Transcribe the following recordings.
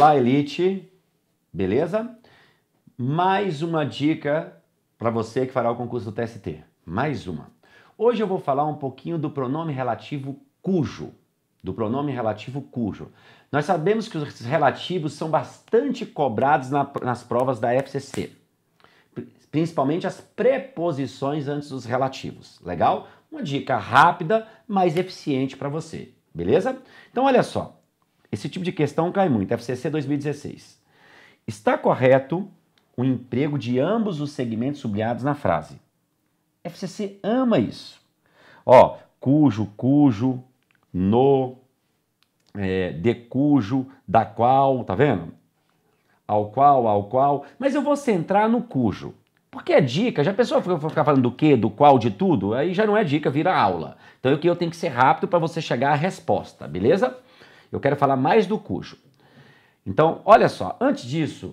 Olá, Elite. Beleza? Mais uma dica para você que fará o concurso do TST. Mais uma. Hoje eu vou falar um pouquinho do pronome relativo cujo. Nós sabemos que os relativos são bastante cobrados nas provas da FCC. Principalmente as preposições antes dos relativos. Legal? Uma dica rápida, mas eficiente para você. Beleza? Então, olha só. Esse tipo de questão cai muito. FCC 2016. Está correto o emprego de ambos os segmentos sublinhados na frase? FCC ama isso. Ó, cujo, no, de cujo, da qual, tá vendo? Ao qual. Mas eu vou centrar no cujo. Porque é dica, já a pessoa ficar falando do quê, do qual, de tudo, aí já não é dica, vira aula. Então eu tenho que ser rápido para você chegar à resposta, beleza? Eu quero falar mais do cujo. Então, olha só, antes disso,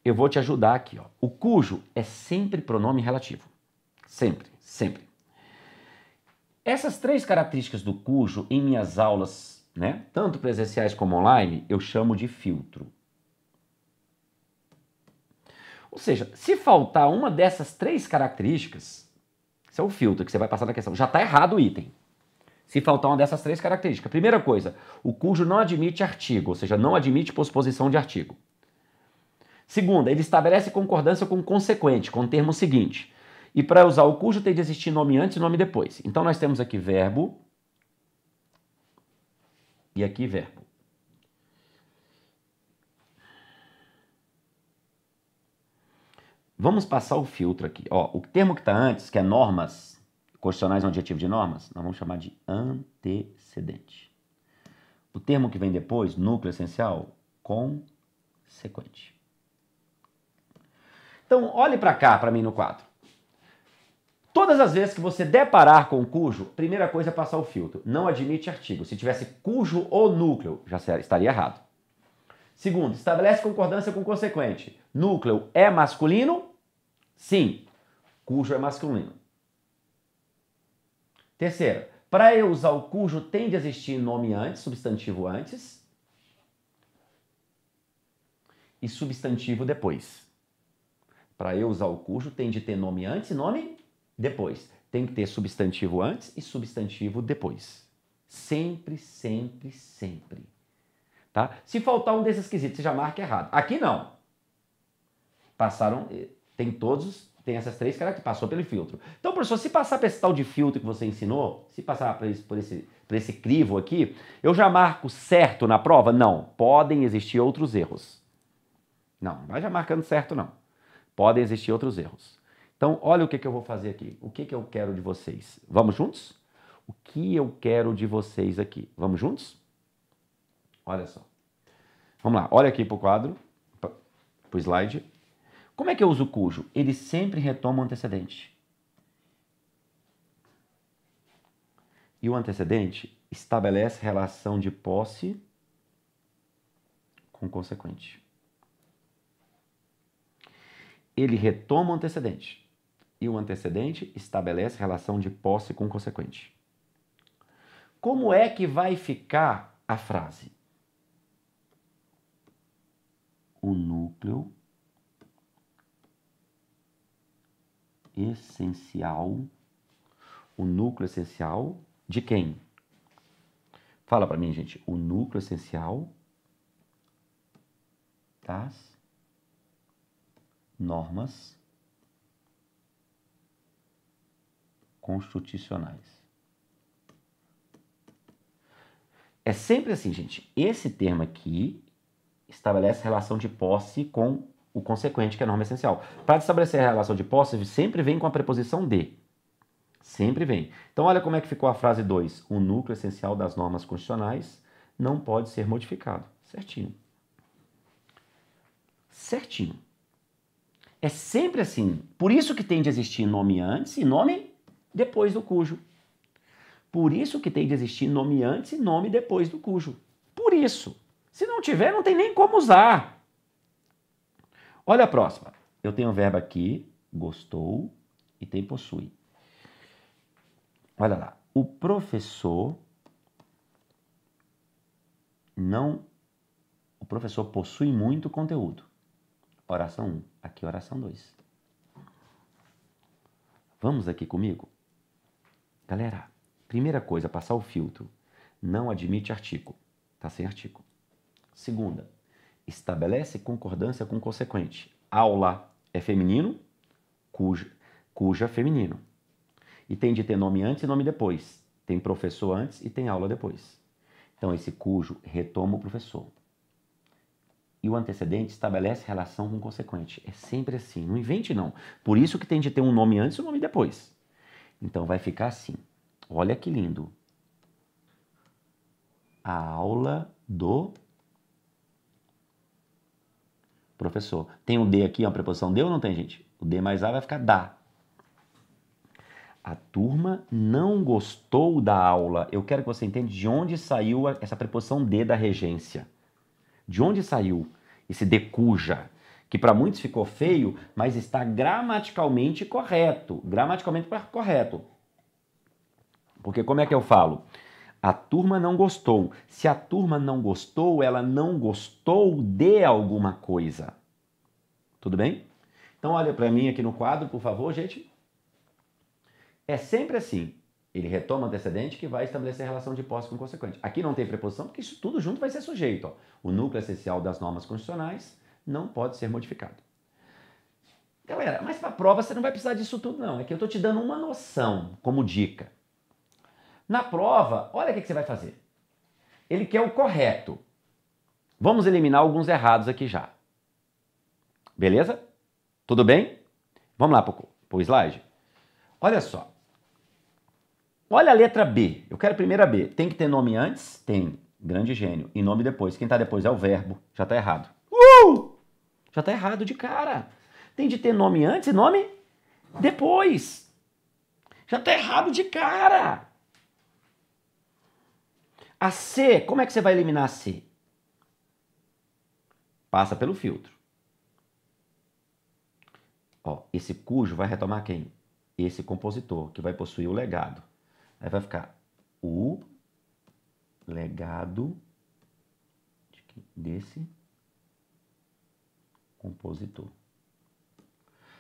eu vou te ajudar aqui. Ó. O cujo é sempre pronome relativo. Sempre, sempre. Essas três características do cujo, em minhas aulas, né, tanto presenciais como online, eu chamo de filtro. Ou seja, se faltar uma dessas três características, esse é o filtro que você vai passar na questão, já está errado o item. Se faltar uma dessas três características. Primeira coisa, o cujo não admite artigo, ou seja, não admite posposição de artigo. Segunda, ele estabelece concordância com consequente, com o termo seguinte. E para usar o cujo tem de existir nome antes e nome depois. Então nós temos aqui verbo e aqui verbo. Vamos passar o filtro aqui. Ó, o termo que está antes, que é normas, constitucionais no adjetivo de normas, nós vamos chamar de antecedente. O termo que vem depois, núcleo essencial, consequente. Então, olhe para cá, para mim no quadro. Todas as vezes que você deparar com cujo, primeira coisa é passar o filtro. Não admite artigo. Se tivesse cujo ou núcleo, já estaria errado. Segundo, estabelece concordância com consequente. Núcleo é masculino? Sim. Cujo é masculino. Terceiro, para eu usar o cujo tem de existir nome antes, substantivo antes. E substantivo depois. Para eu usar o cujo tem de ter nome antes e nome depois. Tem que ter substantivo antes e substantivo depois. Sempre, sempre, sempre. Tá? Se faltar um desses quesitos, você já marca errado. Aqui não. Passaram, tem essas três características, passou pelo filtro. Então, professor, se passar para esse tal de filtro que você ensinou, se passar por esse crivo aqui, eu já marco certo na prova? Não. Podem existir outros erros. Não vai já marcando certo, não. Podem existir outros erros. Então, olha o que eu vou fazer aqui. O que eu quero de vocês? Vamos juntos? O que eu quero de vocês aqui? Vamos juntos? Olha só. Vamos lá. Olha aqui para o quadro, para o slide. Como é que eu uso o cujo? Ele sempre retoma o antecedente. E o antecedente estabelece relação de posse com consequente. Ele retoma o antecedente. E o antecedente estabelece relação de posse com consequente. Como é que vai ficar a frase? O núcleo essencial. O núcleo essencial de quem? Fala para mim, gente. O núcleo essencial das normas constitucionais. É sempre assim, gente. Esse termo aqui estabelece relação de posse com o consequente, que é a norma essencial. Para estabelecer a relação de posse, sempre vem com a preposição de. Sempre vem. Então, olha como é que ficou a frase 2. O núcleo essencial das normas constitucionais não pode ser modificado. Certinho. Certinho. É sempre assim. Por isso que tem de existir nome antes e nome depois do cujo. Por isso que tem de existir nome antes e nome depois do cujo. Por isso. Se não tiver, não tem nem como usar. Olha a próxima. Eu tenho o verbo aqui, gostou, e tem possui. Olha lá. O professor professor possui muito conteúdo. Oração 1. Aqui, oração 2. Vamos aqui comigo? Galera, primeira coisa, passar o filtro. Não admite artigo. Está sem artigo. Segunda, estabelece concordância com consequente. Aula é feminino, cuja feminino. E tem de ter nome antes e nome depois. Tem professor antes e tem aula depois. Então, esse cujo retoma o professor. E o antecedente estabelece relação com o consequente. É sempre assim, não invente não. Por isso que tem de ter um nome antes e um nome depois. Então, vai ficar assim. Olha que lindo. A aula do professor. Tem um D aqui, uma preposição D ou não tem, gente? O D mais A vai ficar da. A turma não gostou da aula. Eu quero que você entenda de onde saiu essa preposição de da regência. De onde saiu esse de cuja? Que para muitos ficou feio, mas está gramaticalmente correto. Gramaticalmente correto. Porque como é que eu falo? A turma não gostou. Se a turma não gostou, ela não gostou de alguma coisa. Tudo bem? Então olha para mim aqui no quadro, por favor, gente. É sempre assim. Ele retoma o antecedente que vai estabelecer relação de posse com consequente. Aqui não tem preposição, porque isso tudo junto vai ser sujeito. Ó. O núcleo essencial das normas constitucionais não pode ser modificado. Galera, mas para a prova você não vai precisar disso tudo, não. É que eu estou te dando uma noção como dica. Na prova, olha o que você vai fazer. Ele quer o correto. Vamos eliminar alguns errados aqui já. Beleza? Tudo bem? Vamos lá para o slide? Olha só. Olha a letra B. Eu quero a primeira B. Tem que ter nome antes? Tem. Grande gênio. E nome depois. Quem está depois é o verbo. Já está errado. Já está errado de cara. Tem de ter nome antes e nome depois. Já está errado de cara. A C, como é que você vai eliminar a C? Passa pelo filtro. Ó, esse cujo vai retomar quem? Esse compositor, que vai possuir o legado. Aí vai ficar o legado desse compositor.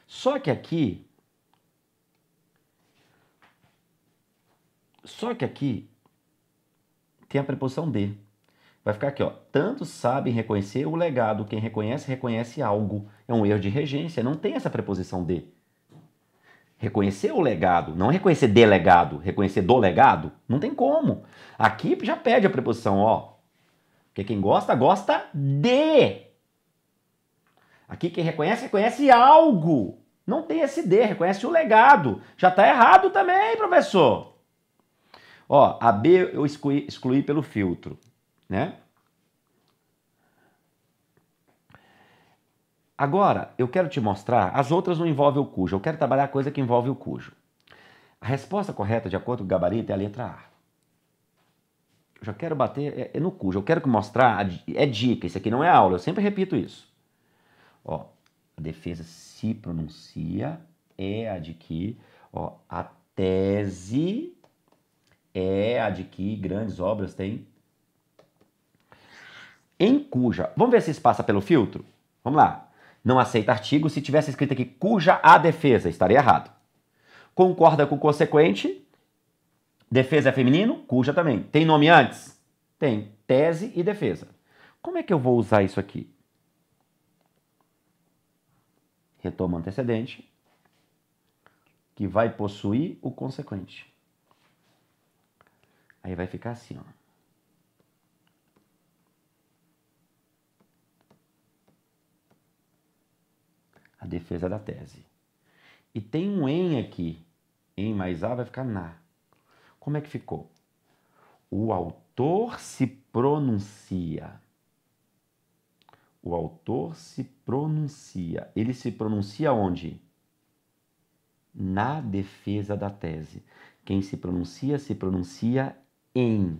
Só que aqui tem a preposição de. Vai ficar aqui, ó. Tantos sabem reconhecer o legado. Quem reconhece, reconhece algo. É um erro de regência. Não tem essa preposição de. Reconhecer o legado, não reconhecer delegado, reconhecer do legado, não tem como. Aqui já pede a preposição, ó. Porque quem gosta, gosta de. Aqui quem reconhece, reconhece algo. Não tem esse de, reconhece o legado. Já está errado também, professor. Ó, a B eu excluí pelo filtro, né? Agora, eu quero te mostrar, as outras não envolvem o cujo, eu quero trabalhar a coisa que envolve o cujo. A resposta correta, de acordo com o gabarito, é a letra A. Eu já quero bater no cujo, eu quero mostrar, é dica, isso aqui não é aula, eu sempre repito isso. Ó, a defesa se pronuncia, é a de que, ó, a tese é a de que grandes obras têm em cuja. Vamos ver se isso passa pelo filtro? Vamos lá. Não aceita artigo. Se tivesse escrito aqui cuja a defesa, estaria errado. Concorda com o consequente. Defesa é feminino, cuja também. Tem nome antes? Tem. Tese e defesa. Como é que eu vou usar isso aqui? Retoma o antecedente, que vai possuir o consequente. Aí vai ficar assim, ó. A defesa da tese. E tem um em aqui. Em mais A vai ficar na. Como é que ficou? O autor se pronuncia. O autor se pronuncia. Ele se pronuncia onde? Na defesa da tese. Quem se pronuncia em.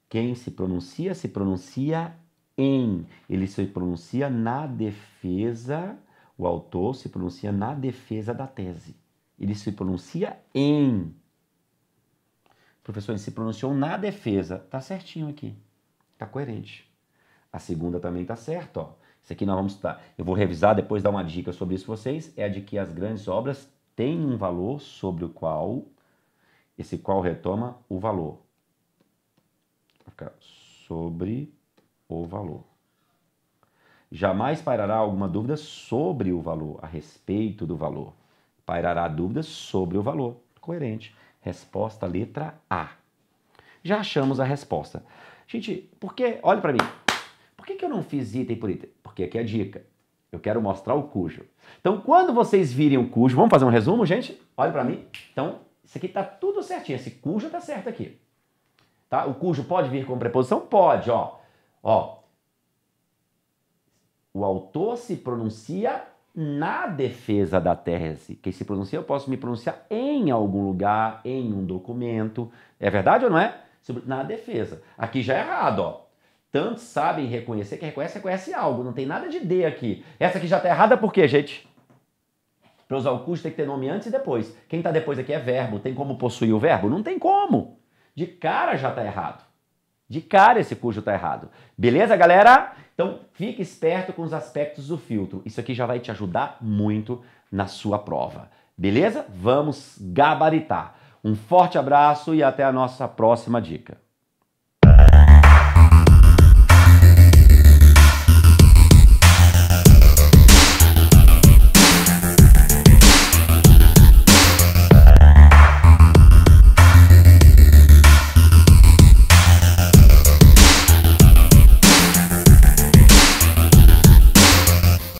Quem se pronuncia em. Ele se pronuncia na defesa, o autor se pronuncia na defesa da tese. Ele se pronuncia em. Professor, ele se pronunciou na defesa. Tá certinho aqui. Tá coerente. A segunda também está certa, ó. Isso aqui nós vamos estar. Eu vou revisar depois, dar uma dica sobre isso para vocês. É a de que as grandes obras têm um valor sobre o qual esse qual retoma o valor. Vai ficar sobre o valor. Jamais pairará alguma dúvida sobre o valor, a respeito do valor. Pairará dúvidas sobre o valor. Coerente. Resposta letra A. Já achamos a resposta. Gente, por que, olha para mim, por que eu não fiz item por item? Porque aqui é a dica. Eu quero mostrar o cujo. Então, quando vocês virem o cujo, vamos fazer um resumo, gente? Olha para mim. Então, isso aqui tá tudo certinho. Esse cujo tá certo aqui. Tá? O cujo pode vir com preposição? Pode, ó. Ó. O autor se pronuncia na defesa da tese. Quem se pronuncia, eu posso me pronunciar em algum lugar, em um documento. É verdade ou não é? Na defesa. Aqui já é errado, ó. Tantos sabem reconhecer, quem reconhece algo. Não tem nada de D aqui. Essa aqui já tá errada por quê, gente? Para usar o cujo tem que ter nome antes e depois. Quem tá depois aqui é verbo. Tem como possuir o verbo? Não tem como. De cara já tá errado. De cara esse cujo tá errado. Beleza, galera? Então, fique esperto com os aspectos do filtro. Isso aqui já vai te ajudar muito na sua prova. Beleza? Vamos gabaritar. Um forte abraço e até a nossa próxima dica.